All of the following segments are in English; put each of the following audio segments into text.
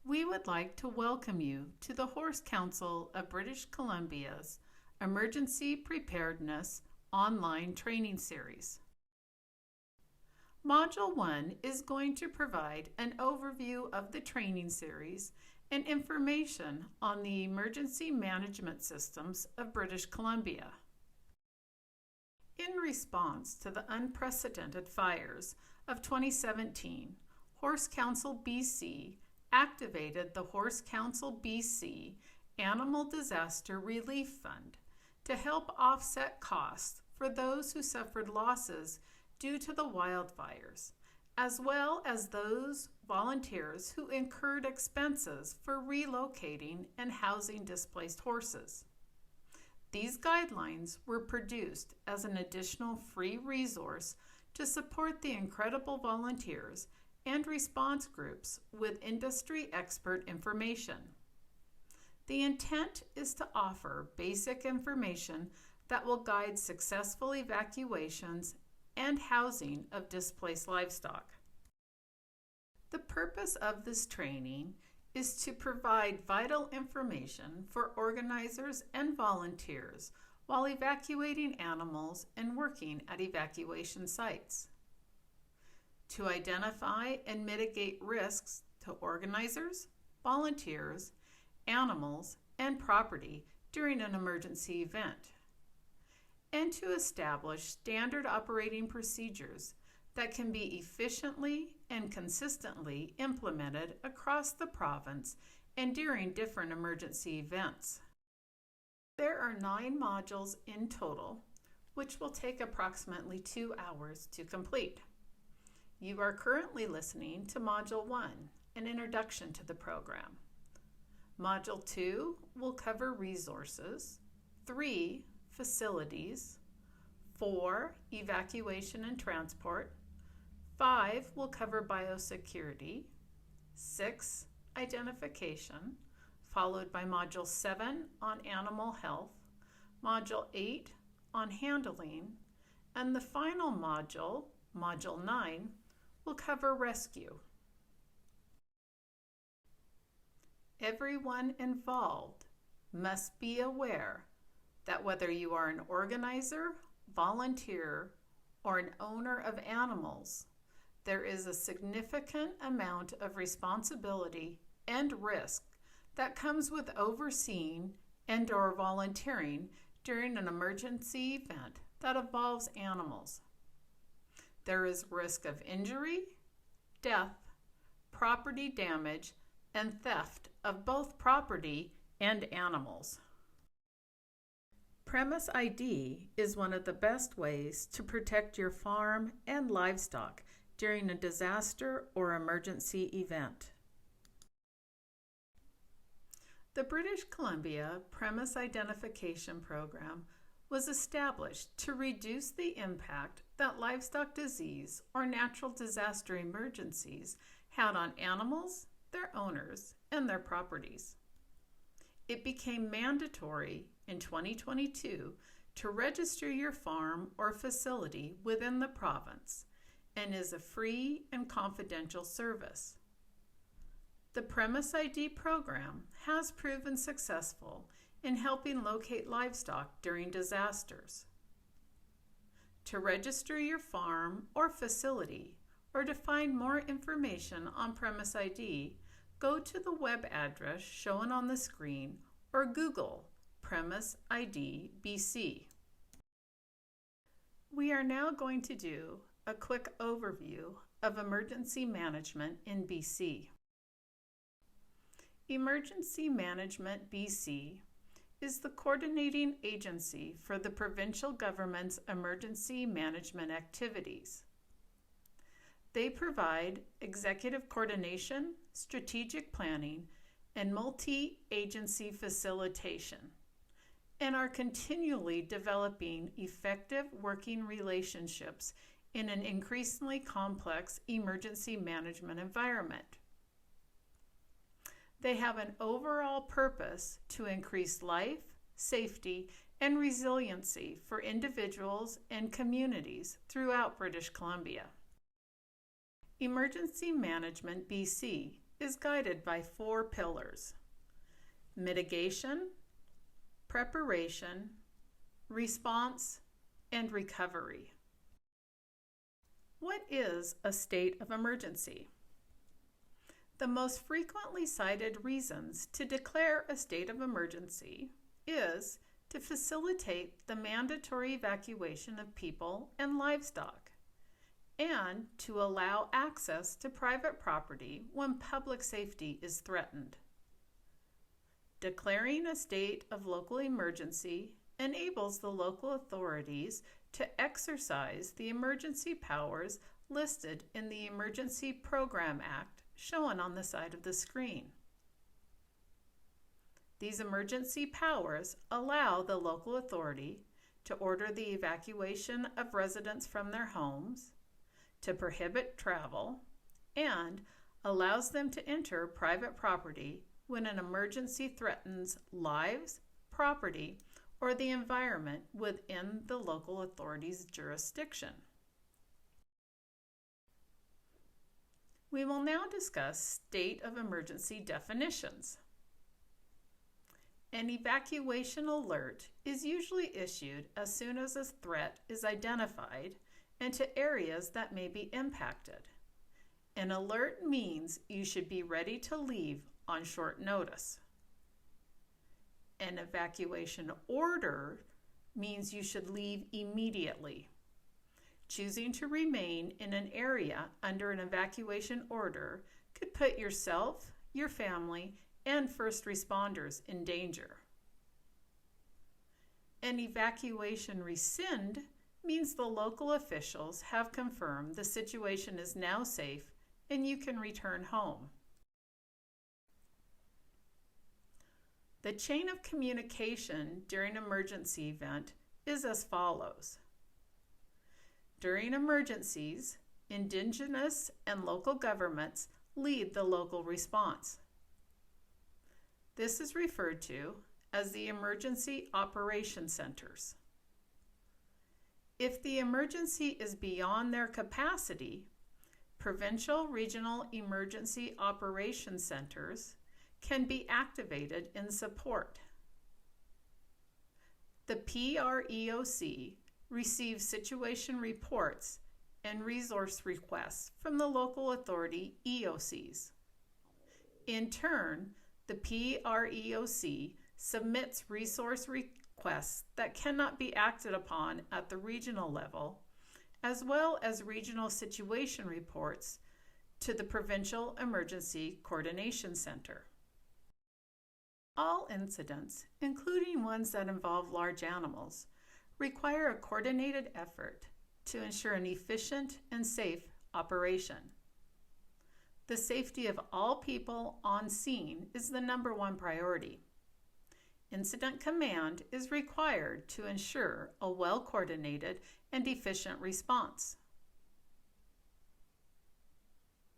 We would like to welcome you to the Horse Council of British Columbia's Emergency Preparedness online training series. Module 1 is going to provide an overview of the training series and information on the emergency management systems of British Columbia. In response to the unprecedented fires of 2017, Horse Council BC activated the Horse Council BC Animal Disaster Relief Fund to help offset costs for those who suffered losses due to the wildfires, as well as those volunteers who incurred expenses for relocating and housing displaced horses. These guidelines were produced as an additional free resource to support the incredible volunteers and response groups with industry expert information. The intent is to offer basic information that will guide successful evacuations and housing of displaced livestock. The purpose of this training is to provide vital information for organizers and volunteers while evacuating animals and working at evacuation sites. To identify and mitigate risks to organizers, volunteers, animals, and property during an emergency event, and to establish standard operating procedures that can be efficiently and consistently implemented across the province and during different emergency events. There are 9 modules in total, which will take approximately 2 hours to complete. You are currently listening to Module 1, an introduction to the program. Module 2 will cover resources, 3, facilities, 4, evacuation and transport, 5 will cover biosecurity, 6, identification, followed by Module 7 on animal health, Module 8 on handling, and the final module, Module 9, will cover rescue. Everyone involved must be aware that whether you are an organizer, volunteer, or an owner of animals, there is a significant amount of responsibility and risk that comes with overseeing and/or volunteering during an emergency event that involves animals. There is risk of injury, death, property damage, and theft of both property and animals. Premise ID is one of the best ways to protect your farm and livestock during a disaster or emergency event. The British Columbia Premise Identification Program was established to reduce the impact that livestock disease or natural disaster emergencies had on animals, their owners, and their properties. It became mandatory in 2022 to register your farm or facility within the province and is a free and confidential service. The Premise ID program has proven successful in helping locate livestock during disasters. To register your farm or facility or to find more information on Premise ID, go to the web address shown on the screen or Google Premise ID BC. We are now going to do a quick overview of emergency management in BC. Emergency Management BC is the coordinating agency for the provincial government's emergency management activities. They provide executive coordination, strategic planning, and multi-agency facilitation, and are continually developing effective working relationships in an increasingly complex emergency management environment. They have an overall purpose to increase life, safety, and resiliency for individuals and communities throughout British Columbia. Emergency Management BC is guided by 4 pillars: mitigation, preparation, response, and recovery. What is a state of emergency? The most frequently cited reasons to declare a state of emergency is to facilitate the mandatory evacuation of people and livestock, and to allow access to private property when public safety is threatened. Declaring a state of local emergency enables the local authorities to exercise the emergency powers listed in the Emergency Program Act shown on the side of the screen. These emergency powers allow the local authority to order the evacuation of residents from their homes, to prohibit travel, and allows them to enter private property when an emergency threatens lives, property, or the environment within the local authority's jurisdiction. We will now discuss state of emergency definitions. An evacuation alert is usually issued as soon as a threat is identified and to areas that may be impacted. An alert means you should be ready to leave on short notice. An evacuation order means you should leave immediately. Choosing to remain in an area under an evacuation order could put yourself, your family, and first responders in danger. An evacuation rescind means the local officials have confirmed the situation is now safe and you can return home. The chain of communication during an emergency event is as follows. During emergencies, indigenous and local governments lead the local response. This is referred to as the Emergency Operation Centers. If the emergency is beyond their capacity, provincial regional emergency operation centers can be activated in support. The PREOC receives situation reports and resource requests from the local authority EOCs. In turn, the PREOC submits resource requests that cannot be acted upon at the regional level, as well as regional situation reports to the Provincial Emergency Coordination Center. All incidents, including ones that involve large animals, require a coordinated effort to ensure an efficient and safe operation. The safety of all people on scene is the #1 priority. Incident command is required to ensure a well-coordinated and efficient response.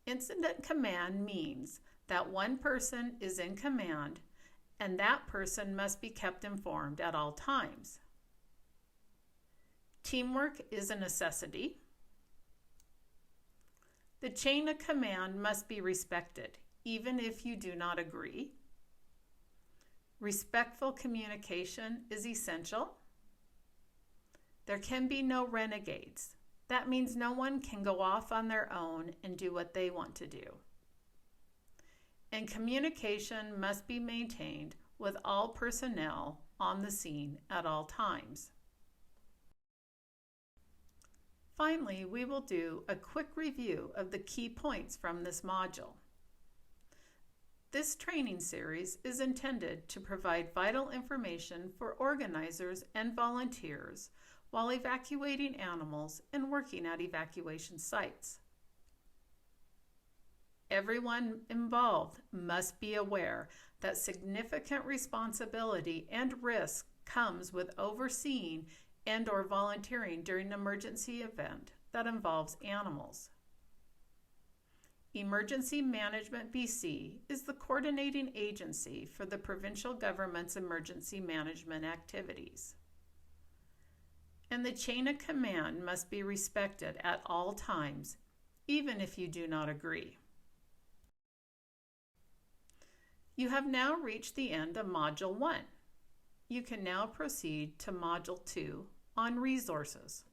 Incident command means that one person is in command and that person must be kept informed at all times. Teamwork is a necessity. The chain of command must be respected, even if you do not agree. Respectful communication is essential. There can be no renegades. That means no one can go off on their own and do what they want to do. And communication must be maintained with all personnel on the scene at all times. Finally, we will do a quick review of the key points from this module. This training series is intended to provide vital information for organizers and volunteers while evacuating animals and working at evacuation sites. Everyone involved must be aware that significant responsibility and risk comes with overseeing and/or volunteering during an emergency event that involves animals. Emergency Management BC is the coordinating agency for the provincial government's emergency management activities. And the chain of command must be respected at all times, even if you do not agree. You have now reached the end of Module 1. You can now proceed to Module 2 on Resources.